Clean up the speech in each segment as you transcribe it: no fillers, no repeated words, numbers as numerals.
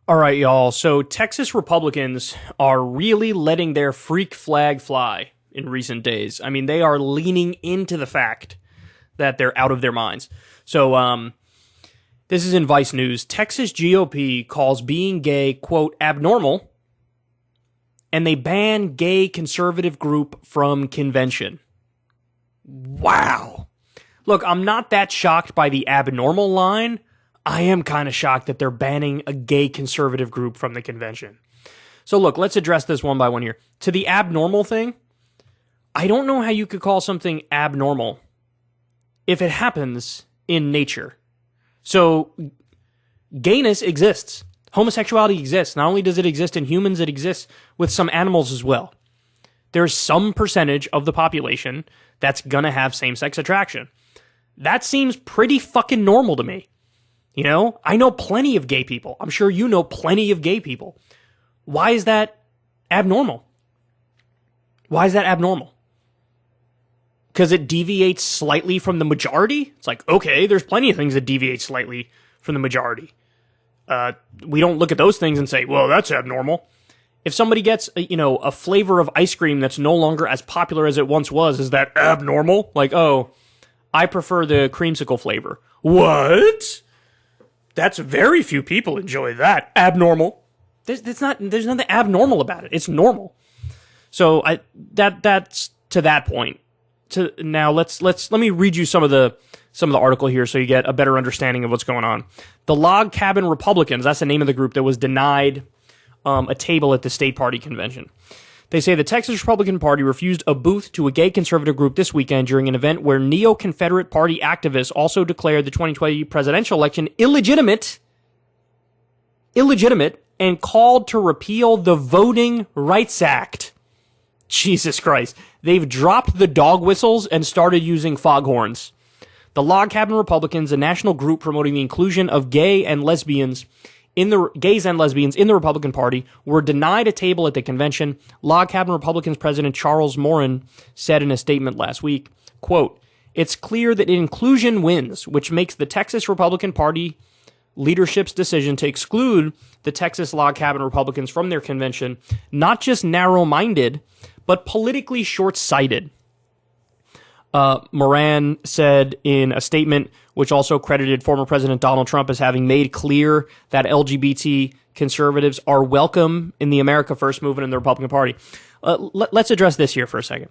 All right, y'all. So Texas Republicans are really letting their freak flag fly in recent days. I mean, they are leaning into the fact that they're out of their minds. So, this is in Vice News. Texas GOP calls being gay, quote, abnormal, and they ban gay conservative group from convention. Wow. Look, I'm not that shocked by the abnormal line. I am kind of shocked that they're banning a gay conservative group from the convention. So look, let's address this one by one here. To the abnormal thing, I don't know how you could call something abnormal if it happens in nature. So gayness exists. Homosexuality exists. Not only does it exist in humans, it exists with some animals as well. There's some percentage of the population that's gonna have same-sex attraction. That seems pretty fucking normal to me. You know, I know plenty of gay people. I'm sure you know plenty of gay people. Why is that abnormal? Why is that abnormal? Because it deviates slightly from the majority? It's like, okay, there's plenty of things that deviate slightly from the majority. We don't look at those things and say, well, that's abnormal. If somebody gets, a flavor of ice cream that's no longer as popular as it once was, is that abnormal? Like, oh, I prefer the creamsicle flavor. What? That's very few people enjoy that. Abnormal. There's nothing abnormal about it. It's normal. So that's to that point. Now let me read you some of the article here so you get a better understanding of what's going on. The Log Cabin Republicans, that's the name of the group that was denied a table at the state party convention. They say the Texas Republican Party refused a booth to a gay conservative group this weekend during an event where neo-Confederate Party activists also declared the 2020 presidential election illegitimate, and called to repeal the Voting Rights Act. Jesus Christ. They've dropped the dog whistles and started using foghorns. The Log Cabin Republicans, a national group promoting the inclusion of gays and lesbians in the Republican Party, were denied a table at the convention. Log Cabin Republicans President Charles Morin said in a statement last week, quote, "It's clear that inclusion wins, which makes the Texas Republican Party leadership's decision to exclude the Texas Log Cabin Republicans from their convention not just narrow-minded, but politically short-sighted." Moran said in a statement, which also credited former President Donald Trump as having made clear that LGBT conservatives are welcome in the America First movement in the Republican Party. Let's address this here for a second.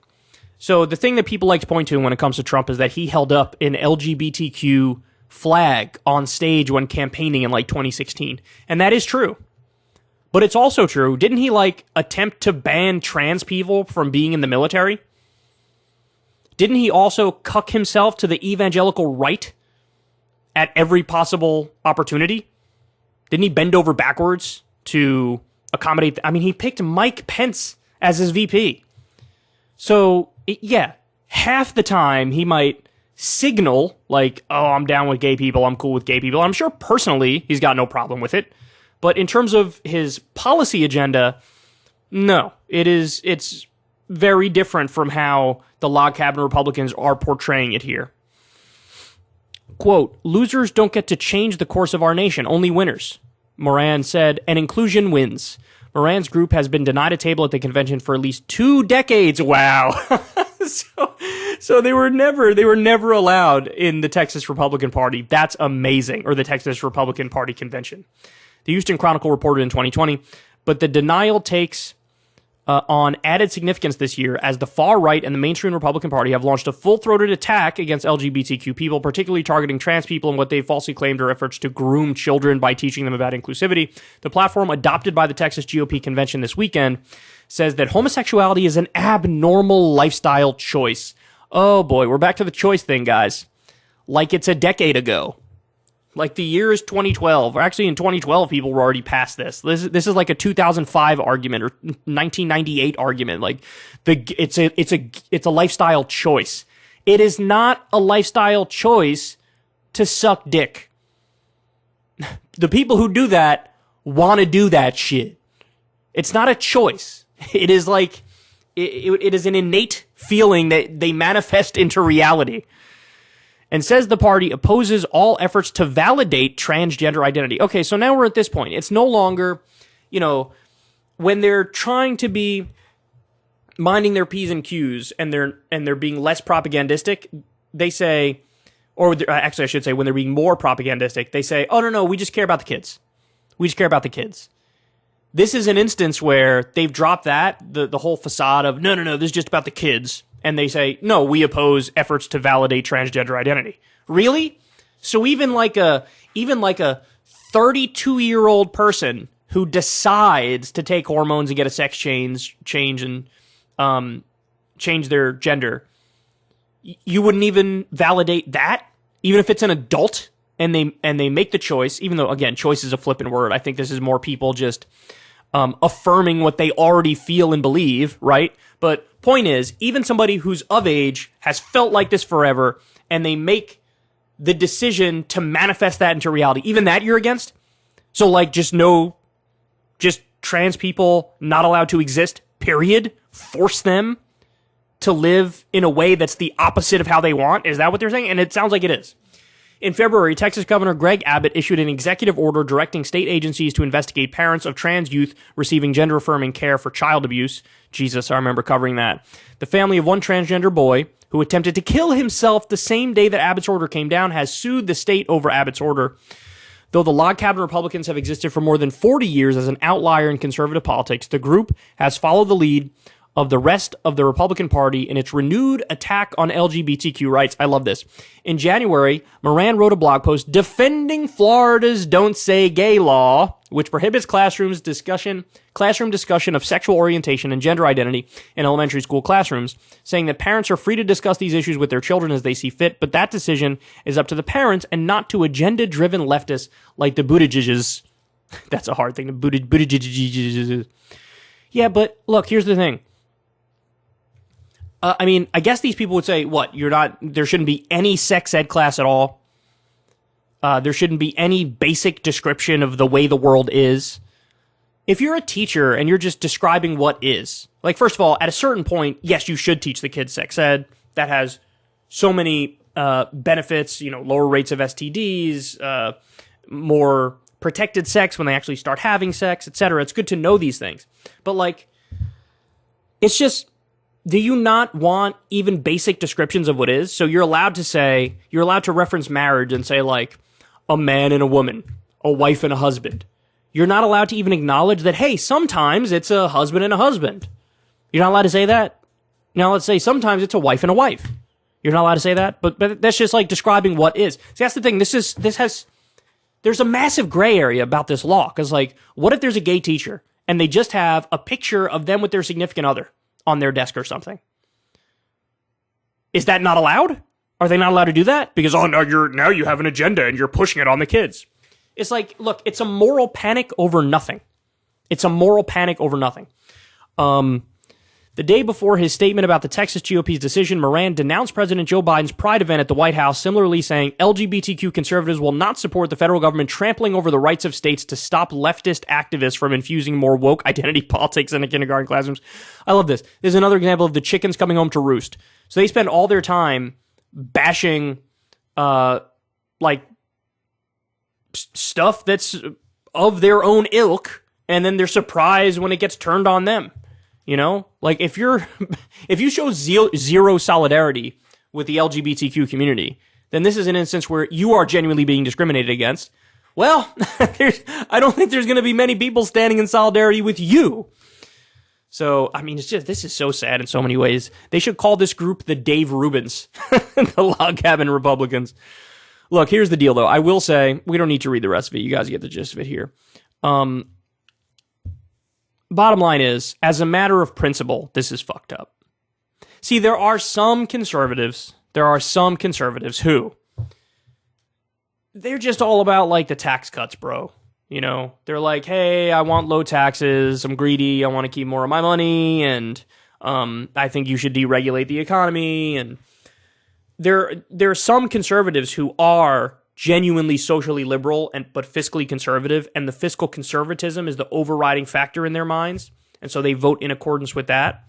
So the thing that people like to point to when it comes to Trump is that he held up an LGBTQ flag on stage when campaigning in 2016. And that is true. But it's also true. Didn't he attempt to ban trans people from being in the military? Didn't he also cuck himself to the evangelical right at every possible opportunity? Didn't he bend over backwards to accommodate? He picked Mike Pence as his VP. So, yeah, half the time he might signal oh, I'm down with gay people, I'm cool with gay people. I'm sure personally he's got no problem with it. But in terms of his policy agenda, no, it's very different from how the Log Cabin Republicans are portraying it here. Quote, "Losers don't get to change the course of our nation, only winners," Moran said, "and inclusion wins." Moran's group has been denied a table at the convention for at least 2 decades. Wow. So they were never allowed in the Texas Republican Party. That's amazing. Or the Texas Republican Party convention. The Houston Chronicle reported in 2020, but the denial takes on added significance this year as the far right and the mainstream Republican Party have launched a full-throated attack against LGBTQ people, particularly targeting trans people and what they falsely claimed are efforts to groom children by teaching them about inclusivity. The platform adopted by the Texas GOP convention this weekend says that homosexuality is an abnormal lifestyle choice. Oh boy, we're back to the choice thing, guys. Like it's a decade ago. Like the year is 2012. Or actually, in 2012, people were already past this. This is like a 2005 argument or 1998 argument. It's a lifestyle choice. It is not a lifestyle choice to suck dick. The people who do that want to do that shit. It's not a choice. It is it is an innate feeling that they manifest into reality. and says the party opposes all efforts to validate transgender identity. Okay, so now we're at this point. It's no longer, when they're trying to be minding their P's and Q's and they're being less propagandistic, they say, or actually I should say when they're being more propagandistic, they say, oh, no, we just care about the kids. We just care about the kids. This is an instance where they've dropped the whole facade of, no, this is just about the kids. And they say, no, we oppose efforts to validate transgender identity. Really? So even like a 32-year-old person who decides to take hormones and get a sex change and change their gender, you wouldn't even validate that, even if it's an adult and they make the choice, even though, again, choice is a flippant word. I think this is more people just affirming what they already feel and believe, right? But point is, even somebody who's of age has felt like this forever, and they make the decision to manifest that into reality. Even that you're against? So, like, just trans people not allowed to exist, period? Force them to live in a way that's the opposite of how they want? Is that what they're saying? And it sounds like it is. In February, Texas Governor Greg Abbott issued an executive order directing state agencies to investigate parents of trans youth receiving gender-affirming care for child abuse. Jesus, I remember covering that. The family of one transgender boy who attempted to kill himself the same day that Abbott's order came down has sued the state over Abbott's order. Though the log cabin Republicans have existed for more than 40 years as an outlier in conservative politics, the group has followed the lead of the rest of the Republican Party in its renewed attack on LGBTQ rights. I love this. In January, Moran wrote a blog post defending Florida's Don't Say Gay law, which prohibits classroom discussion of sexual orientation and gender identity in elementary school classrooms, saying that parents are free to discuss these issues with their children as they see fit, but that decision is up to the parents and not to agenda-driven leftists like the Buttigiegs. That's a hard thing. The Buttigiegs. Yeah, but look, here's the thing. I guess these people would say, there shouldn't be any sex ed class at all. There shouldn't be any basic description of the way the world is. If you're a teacher and you're just describing what is, like, first of all, at a certain point, yes, you should teach the kids sex ed. That has so many benefits, lower rates of STDs, more protected sex when they actually start having sex, etc. It's good to know these things. But, like, it's just, do you not want even basic descriptions of what is? So you're allowed to reference marriage and say, like, a man and a woman, a wife and a husband. You're not allowed to even acknowledge that, hey, sometimes it's a husband and a husband. You're not allowed to say that. Now, let's say sometimes it's a wife and a wife. You're not allowed to say that, but that's just like describing what is. See, that's the thing. There's a massive gray area about this law, because, like, what if there's a gay teacher and they just have a picture of them with their significant other on their desk or something? Is that not allowed? Are they not allowed to do that? Because, now you have an agenda and you're pushing it on the kids. It's like, look, it's a moral panic over nothing. It's a moral panic over nothing. The day before his statement about the Texas GOP's decision, Moran denounced President Joe Biden's Pride event at the White House, similarly saying LGBTQ conservatives will not support the federal government trampling over the rights of states to stop leftist activists from infusing more woke identity politics into kindergarten classrooms. I love this. There's another example of the chickens coming home to roost. So they spend all their time bashing, stuff that's of their own ilk, and then they're surprised when it gets turned on them. Like, if you show zero solidarity with the LGBTQ community, then this is an instance where you are genuinely being discriminated against. Well, I don't think there's going to be many people standing in solidarity with you. So, this is so sad in so many ways. They should call this group the Dave Rubins, the Log Cabin Republicans. Look, here's the deal, though. I will say, we don't need to read the rest of it. You guys get the gist of it here. Bottom line is, as a matter of principle, this is fucked up. See, there are some conservatives who, they're just all about, like, the tax cuts, bro. They're like, hey, I want low taxes, I'm greedy, I want to keep more of my money, and I think you should deregulate the economy. And there are some conservatives who are genuinely socially liberal but fiscally conservative, and the fiscal conservatism is the overriding factor in their minds, and so they vote in accordance with that.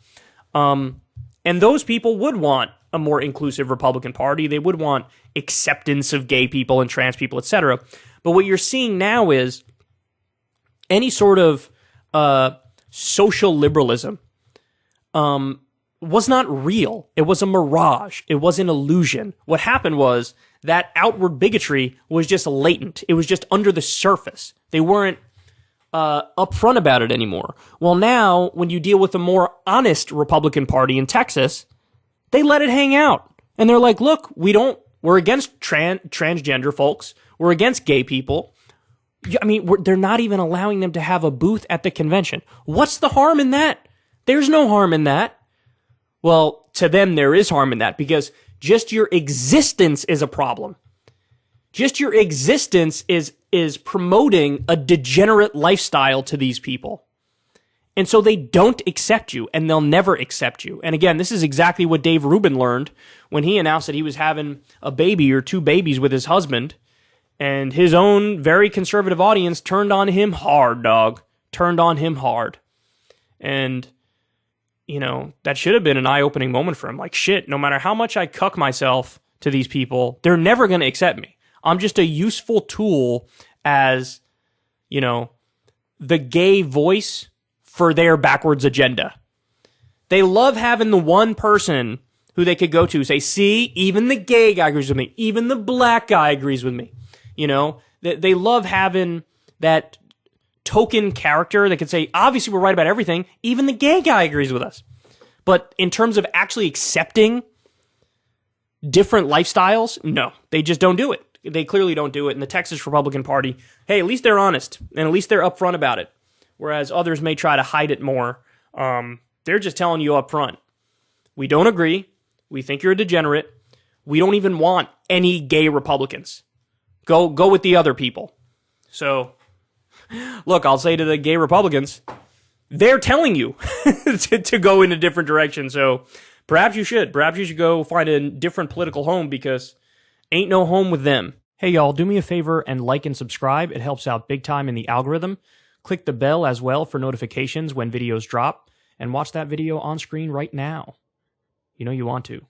And those people would want a more inclusive Republican Party. They would want acceptance of gay people and trans people, etc. But what you're seeing now is any sort of social liberalism was not real. It was a mirage. It was an illusion. What happened was that outward bigotry was just latent. It was just under the surface. They weren't upfront about it anymore. Well, now, when you deal with a more honest Republican Party in Texas, they let it hang out. And they're like, look, we're against transgender folks. We're against gay people. I mean, they're not even allowing them to have a booth at the convention. What's the harm in that? There's no harm in that. Well, to them, there is harm in that because just your existence is a problem. Just your existence is promoting a degenerate lifestyle to these people. And so they don't accept you, and they'll never accept you. And again, this is exactly what Dave Rubin learned when he announced that he was having a baby or 2 babies with his husband, and his own very conservative audience turned on him hard, dog. Turned on him hard. And, you know, that should have been an eye-opening moment for him. Like, shit, no matter how much I cuck myself to these people, they're never going to accept me. I'm just a useful tool as, you know, the gay voice for their backwards agenda. They love having the one person who they could go to say, see, even the gay guy agrees with me. Even the black guy agrees with me. You know, they love having that token character that can say, obviously we're right about everything. Even the gay guy agrees with us. But in terms of actually accepting different lifestyles, no, they just don't do it. They clearly don't do it. And the Texas Republican Party, hey, at least they're honest. And at least they're upfront about it. Whereas others may try to hide it more. They're just telling you up front, we don't agree. We think you're a degenerate. We don't even want any gay Republicans. Go with the other people. So, look, I'll say to the gay Republicans, they're telling you to go in a different direction. So perhaps you should. Perhaps you should go find a different political home because ain't no home with them. Hey, y'all, do me a favor and like and subscribe. It helps out big time in the algorithm. Click the bell as well for notifications when videos drop. And watch that video on screen right now. You know you want to.